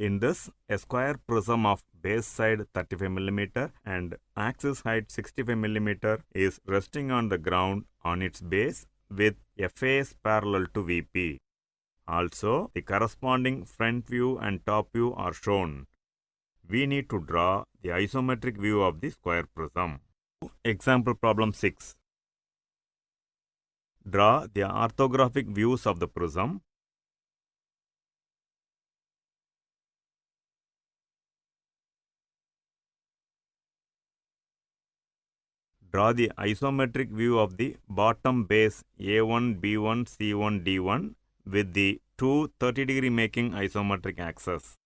In this, a square prism of base side 35 mm and axis height 65 mm is resting on the ground on its base with a face parallel to VP. Also, the corresponding front view and top view are shown. We need to draw the isometric view of the square prism. Example problem 6. Draw the orthographic views of the prism. Draw the isometric view of the bottom base A1, B1, C1, D1 with the two 30-degree making isometric axes.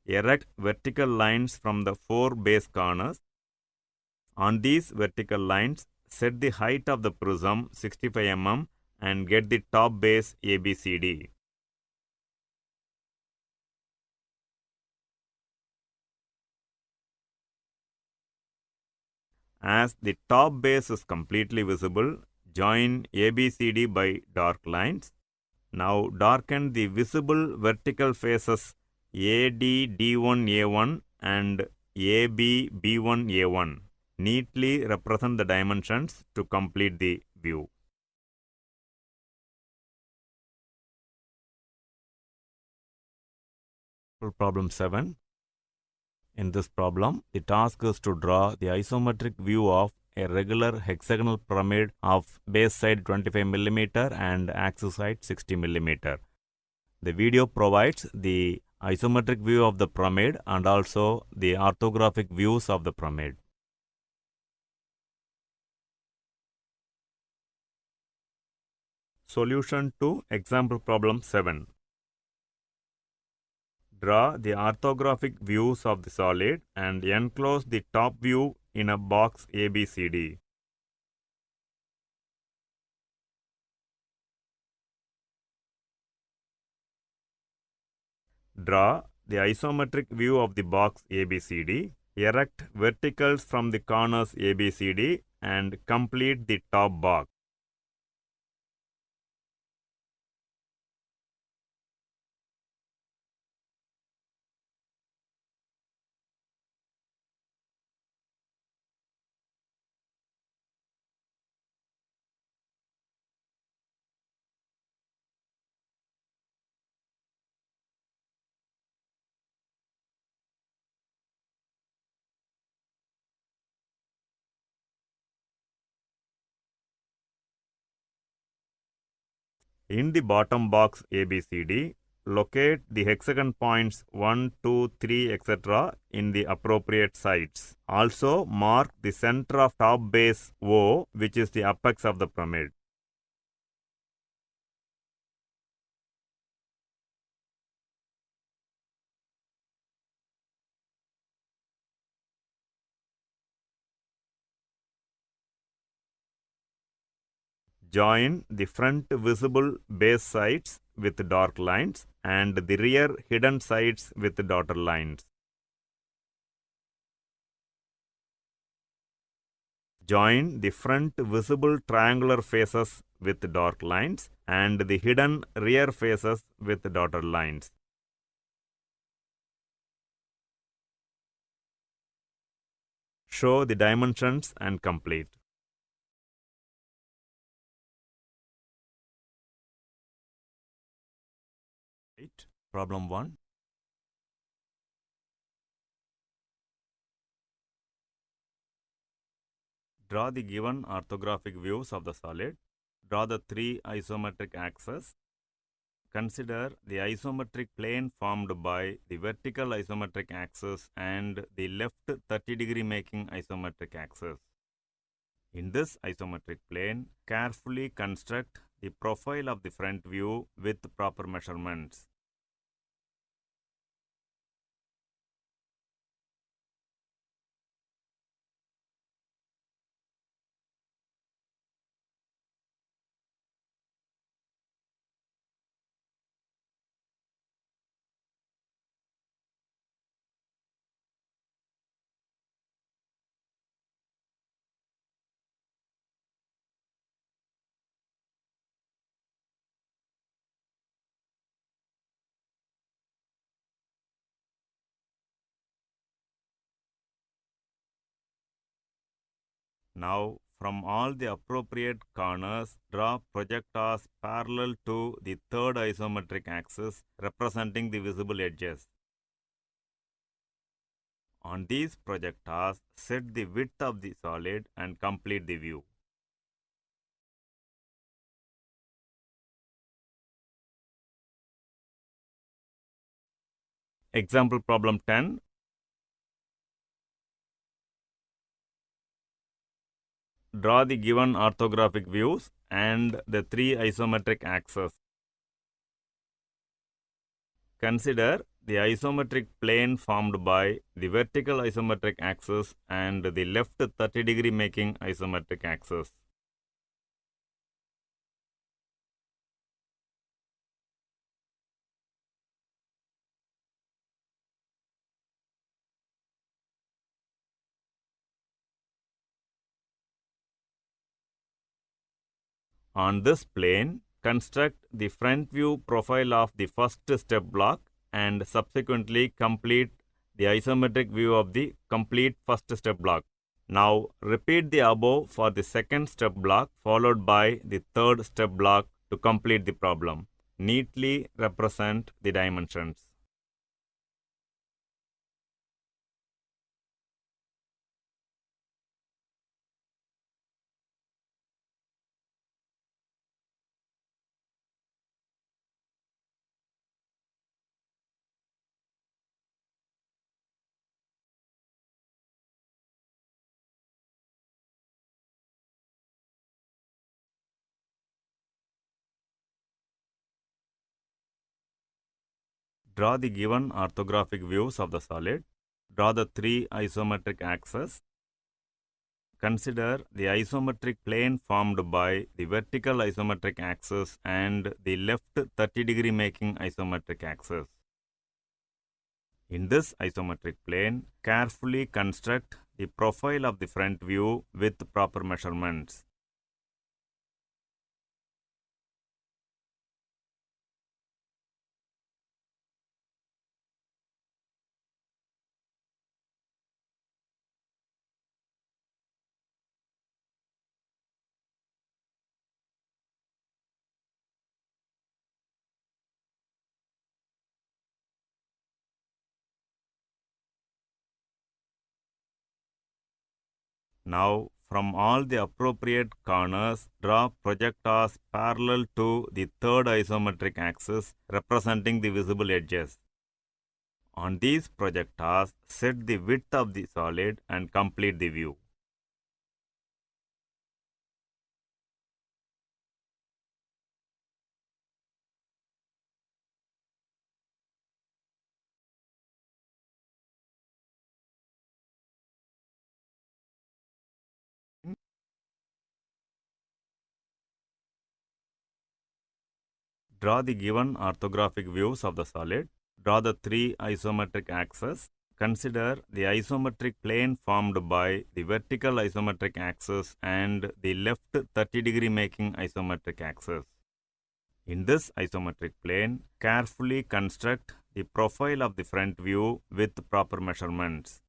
Erect vertical lines from the four base corners. On these vertical lines, set the height of the prism 65 mm and get the top base ABCD. As the top base is completely visible, join ABCD by dark lines. Now darken the visible vertical faces AD D1A1 and AB B1A1. Neatly represent the dimensions to complete the view. Problem 7. In this problem, the task is to draw the isometric view of a regular hexagonal pyramid of base side 25 mm and axis height 60 mm. The video provides the isometric view of the pyramid and also the orthographic views of the pyramid. Solution to example problem 7. Draw the orthographic views of the solid and enclose the top view in a box ABCD. Draw the isometric view of the box ABCD. Erect verticals from the corners ABCD and complete the top box. In the bottom box ABCD, locate the hexagon points 1, 2, 3, etc. in the appropriate sites. Also, mark the center of top base O, which is the apex of the pyramid. Join the front visible base sides with dark lines and the rear hidden sides with dotted lines. Join the front visible triangular faces with dark lines and the hidden rear faces with dotted lines. Show the dimensions and complete. Problem 1. Draw the given orthographic views of the solid. Draw the three isometric axes. Consider the isometric plane formed by the vertical isometric axis and the left 30-degree making isometric axis. In this isometric plane, carefully construct the profile of the front view with proper measurements. Now, from all the appropriate corners, draw projectors parallel to the third isometric axis representing the visible edges. On these projectors, set the width of the solid and complete the view. Example problem 10. Draw the given orthographic views and the three isometric axes. Consider the isometric plane formed by the vertical isometric axis and the left 30-degree making isometric axis. On this plane, construct the front view profile of the first step block and subsequently complete the isometric view of the complete first step block. Now, repeat the above for the second step block followed by the third step block to complete the problem. Neatly represent the dimensions. Draw the given orthographic views of the solid. Draw the three isometric axes. Consider the isometric plane formed by the vertical isometric axis and the left 30-degree making isometric axis. In this isometric plane, carefully construct the profile of the front view with proper measurements. Now, from all the appropriate corners, draw projectors parallel to the third isometric axis representing the visible edges. On these projectors, set the width of the solid and complete the view. Draw the given orthographic views of the solid. Draw the three isometric axes. Consider the isometric plane formed by the vertical isometric axis and the left 30-degree making isometric axis. In this isometric plane, carefully construct the profile of the front view with proper measurements.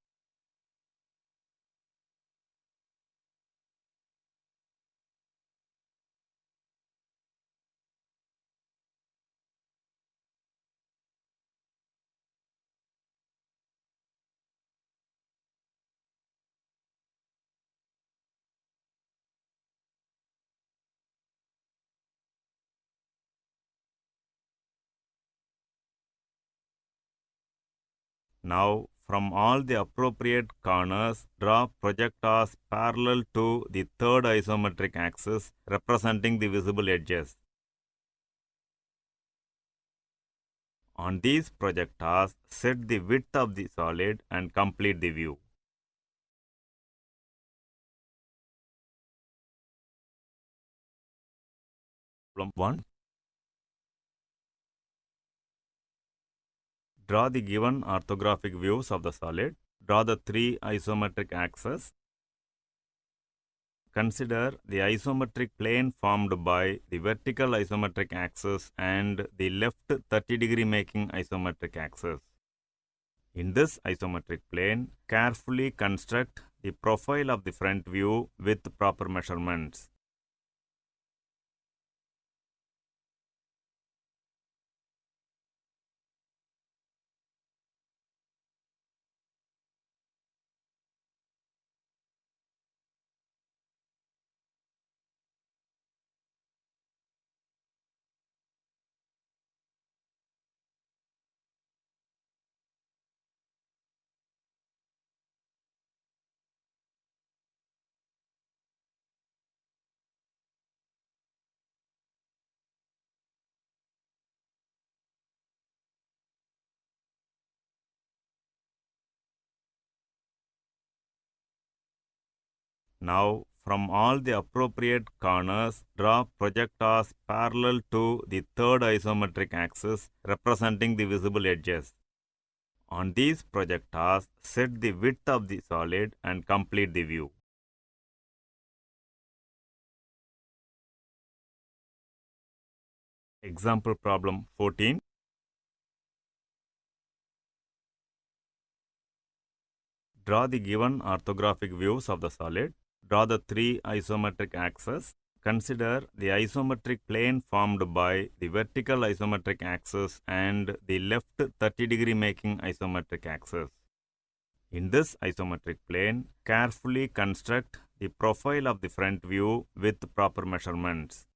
Now, from all the appropriate corners, draw projectors parallel to the third isometric axis representing the visible edges. On these projectors, set the width of the solid and complete the view. Problem 1. Draw the given orthographic views of the solid. Draw the three isometric axes. Consider the isometric plane formed by the vertical isometric axis and the left 30-degree making isometric axis. In this isometric plane, carefully construct the profile of the front view with proper measurements. Now, from all the appropriate corners, draw projectors parallel to the third isometric axis representing the visible edges. On these projectors, set the width of the solid and complete the view. Example problem 14. Draw the given orthographic views of the solid. Draw the three isometric axes. Consider the isometric plane formed by the vertical isometric axis and the left 30-degree making isometric axis. In this isometric plane, carefully construct the profile of the front view with proper measurements.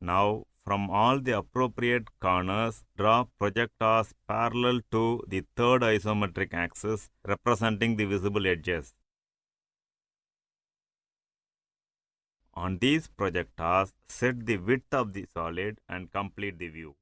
Now, from all the appropriate corners, draw projectors parallel to the third isometric axis representing the visible edges. On these projectors, set the width of the solid and complete the view.